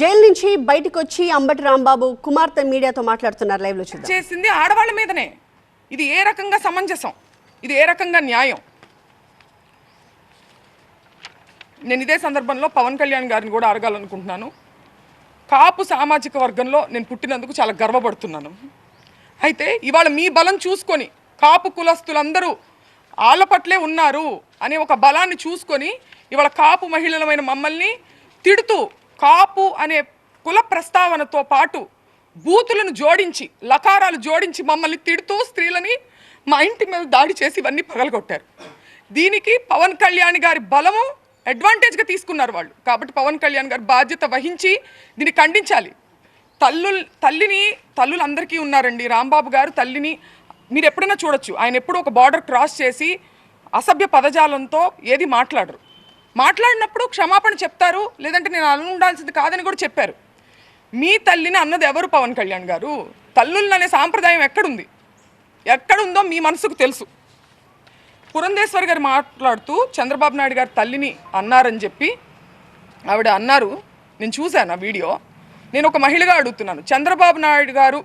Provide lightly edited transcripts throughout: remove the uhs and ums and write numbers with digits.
Jail నుంచి బయటకు వచ్చి అంబటి రాంబాబు కుమార్తె మీడియాతో మాట్లాడుతున్నారు. లైవ్ లో చూద్దాం. చేసింది ఆడవాళ్ళ మీదనే. ఇది ఏ రకంగా సమంజసం? ఇది ఏ రకంగా న్యాయం? నేను ఇదే సందర్భంలో పవన్ కళ్యాణ్ గారిని కూడా అడగాలనుకుంటున్నాను. కాపు సామాజిక వర్గంలో నేను పుట్టినందుకు చాలా గర్వపడుతున్నాను. అయితే ఇవాళ మీ బలం చూసుకొని కాపు కులస్తులందరూ ఆళ్ళ పట్లే ఉన్నారు అనే ఒక బలాన్ని చూసుకొని ఇవాళ కాపు మహిళలమైన మమ్మల్ని తిడుతూ కాపు అనే కుల ప్రస్తావనతో పాటు బూతులను జోడించి లకారాలు జోడించి మమ్మల్ని తిడుతూ స్త్రీలని మా ఇంటి మీద దాడి చేసి ఇవన్నీ పగలగొట్టారు. దీనికి పవన్ కళ్యాణ్ గారి బలము అడ్వాంటేజ్గా తీసుకున్నారు వాళ్ళు. కాబట్టి పవన్ కళ్యాణ్ గారు బాధ్యత వహించి దీన్ని ఖండించాలి. తల్లులు అందరికీ ఉన్నారండి. రాంబాబు గారు తల్లిని మీరు ఎప్పుడైనా చూడొచ్చు. ఆయన ఎప్పుడు ఒక బార్డర్ క్రాస్ చేసి అసభ్య పదజాలంతో ఏది మాట్లాడరు. మాట్లాడినప్పుడు క్షమాపణ చెప్తారు, లేదంటే నేను అలా ఉండాల్సింది కాదని కూడా చెప్పారు. మీ తల్లిని అన్నది ఎవరు? పవన్ కళ్యాణ్ గారు. తల్లులు అనే సాంప్రదాయం ఎక్కడుంది? ఎక్కడుందో మీ మనసుకు తెలుసు. పురంధేశ్వర్ గారు మాట్లాడుతూ చంద్రబాబు నాయుడు గారు తల్లిని అన్నారని చెప్పి ఆవిడ అన్నారు. నేను చూశాను ఆ వీడియో. నేను ఒక మహిళగా అడుగుతున్నాను, చంద్రబాబు నాయుడు గారు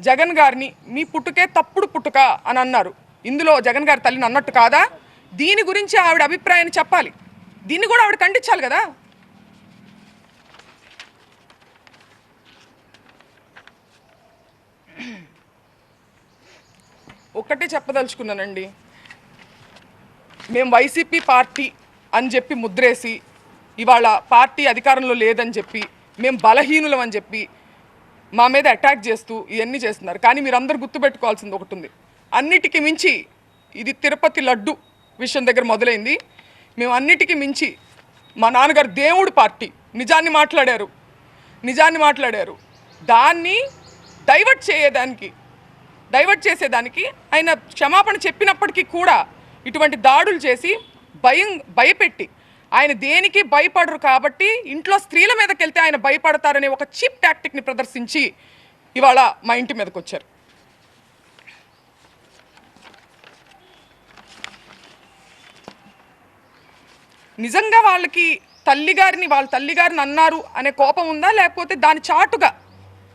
జగన్ గారిని మీ పుట్టుకే తప్పుడు పుట్టుక అని అన్నారు. ఇందులో జగన్ గారి తల్లిని అన్నట్టు కాదా? దీని గురించి ఆవిడ అభిప్రాయాన్ని చెప్పాలి. దీన్ని కూడా ఆవిడ ఖండించాలి కదా. ఒక్కటే చెప్పదలుచుకున్నానండి, మేము వైసీపీ పార్టీ అని చెప్పి ముద్రేసి ఇవాళ పార్టీ అధికారంలో లేదని చెప్పి మేము బలహీనులం అని చెప్పి మా మీద అటాక్ చేస్తూ ఇవన్నీ చేస్తున్నారు. కానీ మీరందరూ గుర్తుపెట్టుకోవాల్సింది ఒకటి ఉంది. అన్నిటికీ మించి ఇది తిరుపతి లడ్డు విషయం దగ్గర మొదలైంది. మేము అన్నిటికీ మించి మా నాన్నగారు దేవుడు పార్టీ నిజాన్ని మాట్లాడారు. దాన్ని డైవర్ట్ చేసేదానికి ఆయన క్షమాపణ చెప్పినప్పటికీ కూడా ఇటువంటి దాడులు చేసి భయపెట్టి ఆయన దేనికి భయపడరు కాబట్టి ఇంట్లో స్త్రీల మీదకి వెళ్తే ఆయన భయపడతారనే ఒక చీప్ టాక్టిక్ని ప్రదర్శించి ఇవాళ మా ఇంటి మీదకి వచ్చారు. నిజంగా వాళ్ళకి వాళ్ళ తల్లిగారిని అన్నారు అనే కోపం ఉందా, లేకపోతే దాని చాటుగా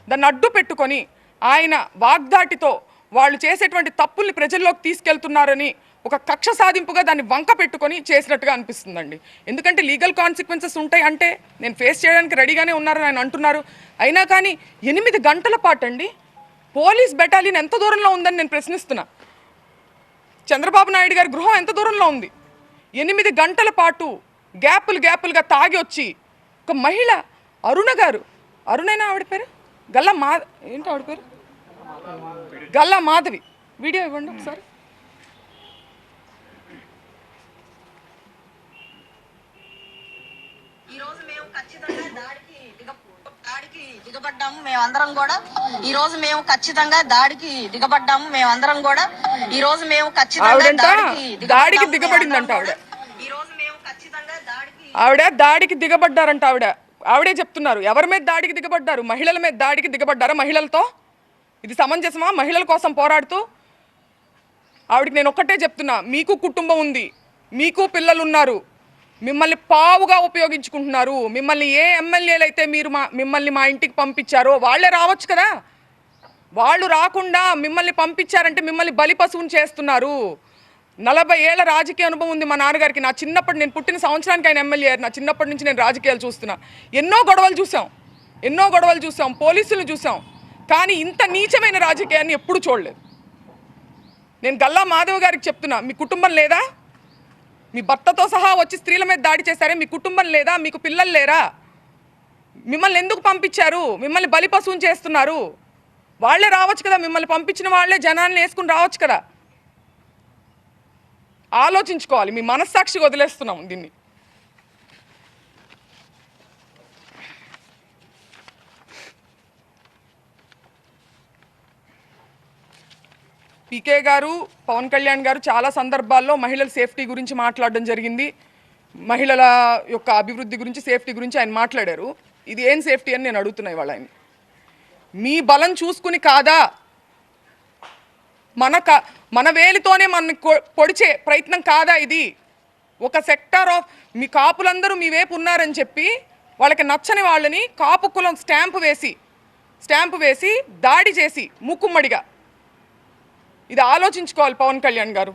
దాన్ని అడ్డు పెట్టుకొని ఆయన వాగ్దాటితో వాళ్ళు చేసేటువంటి తప్పుల్ని ప్రజల్లోకి తీసుకెళ్తున్నారని ఒక కక్ష సాధింపుగా దాన్ని వంక పెట్టుకొని చేసినట్టుగా అనిపిస్తుందండి. ఎందుకంటే లీగల్ కాన్సిక్వెన్సెస్ ఉంటాయి అంటే నేను ఫేస్ చేయడానికి రెడీగానే ఉన్నారని ఆయన అంటున్నారు. అయినా కానీ 8 గంటల పాటు అండి పోలీస్ బెటాలియన్ ఎంత దూరంలో ఉందని నేను ప్రశ్నిస్తున్నా. చంద్రబాబు నాయుడు గారి గృహం ఎంత దూరంలో ఉంది? 8 గంటల పాటు గ్యాపులుగా తాగి వచ్చి ఒక మహిళ అరుణైనా ఆవిడ పేరు ఆవిడ పేరు గల్లా మాధవి. వీడియో ఇవ్వండి ఒకసారి. ఈరోజు మేము ఖచ్చితంగా దాడికి దిగబడ్డాము. మేమందరం కూడా ఈరోజు మేము ఖచ్చితంగా దాడికి దిగబడ్డాము. మేమందరం కూడా ఈరోజు మేము ఖచ్చితంగా దాడికి దిగబడిందంట ఆవిడ దాడికి దిగబడ్డారంట. ఆవిడే చెప్తున్నారు. ఎవరి మీద దాడికి దిగబడ్డారు? మహిళల మీద దాడికి దిగబడ్డారా? మహిళలతో ఇది సమంజసమా? మహిళల కోసం పోరాడుతూ ఆవిడకి నేను ఒక్కటే చెప్తున్నా, మీకు కుటుంబం ఉంది, మీకు పిల్లలు ఉన్నారు, మిమ్మల్ని పావుగా ఉపయోగించుకుంటున్నారు. మిమ్మల్ని ఏ ఎమ్మెల్యేలు అయితే మిమ్మల్ని మా ఇంటికి పంపించారో వాళ్ళే రావచ్చు కదా. వాళ్ళు రాకుండా మిమ్మల్ని పంపించారంటే మిమ్మల్ని బలిపశువుని చేస్తున్నారు. 40 ఏళ్ల రాజకీయ అనుభవం ఉంది మా నాన్నగారికి. నేను పుట్టిన సంవత్సరానికి ఆయన ఎమ్మెల్యే అయ్యారు. నా చిన్నప్పటి నుంచి నేను రాజకీయాలు చూస్తున్నా. ఎన్నో గొడవలు చూసాం, పోలీసులు చూసాం. కానీ ఇంత నీచమైన రాజకీయాన్ని ఎప్పుడు చూడలేదు. నేను గల్లా మాధవ్ గారికి చెప్తున్నా, మీ కుటుంబం లేదా? మీ భర్తతో సహా వచ్చి స్త్రీల మీద దాడి చేశారే, మీ కుటుంబం లేదా? మీకు పిల్లలు లేరా? మిమ్మల్ని ఎందుకు పంపించారు? మిమ్మల్ని బలిపశువుని చేస్తున్నారు. వాళ్ళే రావచ్చు కదా, మిమ్మల్ని పంపించిన వాళ్ళే జనాన్ని వేసుకుని రావచ్చు కదా. ఆలోచించుకోవాలి. మీ మనస్సాక్షికి వదిలేస్తున్నాం దీన్ని. పీకే గారు, పవన్ కళ్యాణ్ గారు చాలా సందర్భాల్లో మహిళల సేఫ్టీ గురించి మాట్లాడడం జరిగింది. మహిళల యొక్క అభివృద్ధి గురించి, సేఫ్టీ గురించి ఆయన మాట్లాడారు. ఇది ఏం సేఫ్టీ అని నేను అడుగుతున్నా ఇవాళ ఆయన. మీ బలం చూసుకుని కాదా? మన వేలితోనే మనని పొడిచే ప్రయత్నం కాదా ఇది? ఒక సెక్టార్ ఆఫ్ మీ కాపులందరూ మీ వైపు ఉన్నారని చెప్పి వాళ్ళకి నచ్చని వాళ్ళని కాపు కులం స్టాంపు వేసి దాడి చేసి మూకుమ్మడిగా ఇది ఆలోచించుకోవాలి పవన్ కళ్యాణ్ గారు.